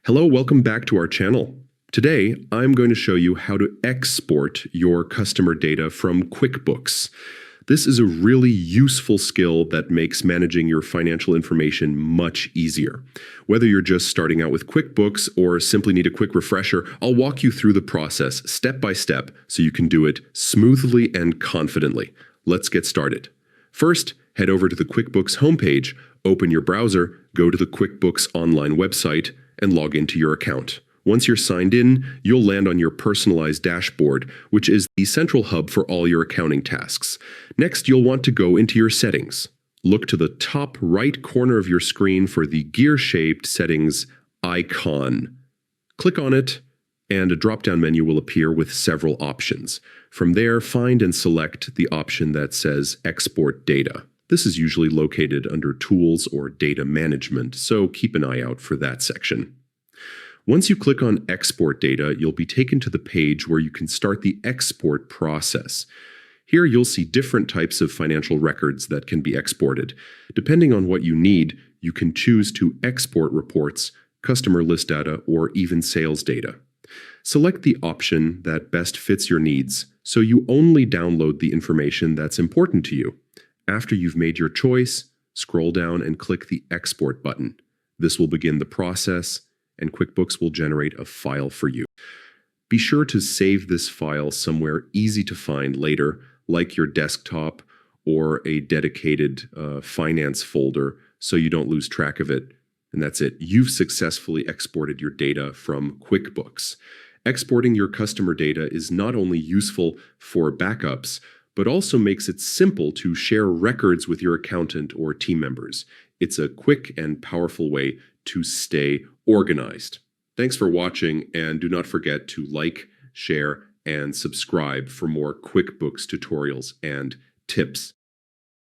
Hello, welcome back to our channel. Today, I'm going to show you how to export your customer data from QuickBooks. This is a really useful skill that makes managing your financial information much easier. Whether you're just starting out with QuickBooks or simply need a quick refresher, I'll walk you through the process step by step so you can do it smoothly and confidently. Let's get started. First, head over to the QuickBooks homepage, open your browser, go to the QuickBooks online website, and log into your account. Once you're signed in, you'll land on your personalized dashboard, which is the central hub for all your accounting tasks. Next, you'll want to go into your settings. Look to the top right corner of your screen for the gear-shaped settings icon. Click on it, and a drop-down menu will appear with several options. From there, find and select the option that says Export Data. This is usually located under Tools or Data Management, so keep an eye out for that section. Once you click on Export Data, you'll be taken to the page where you can start the export process. Here you'll see different types of financial records that can be exported. Depending on what you need, you can choose to export reports, customer list data, or even sales data. Select the option that best fits your needs, so you only download the information that's important to you. After you've made your choice, scroll down and click the Export button. This will begin the process, and QuickBooks will generate a file for you. Be sure to save this file somewhere easy to find later, like your desktop or a dedicated finance folder, so you don't lose track of it. And that's it. You've successfully exported your data from QuickBooks. Exporting your customer data is not only useful for backups, but also makes it simple to share records with your accountant or team members. It's a quick and powerful way to stay organized. Thanks for watching, and do not forget to like, share, and subscribe for more QuickBooks tutorials and tips.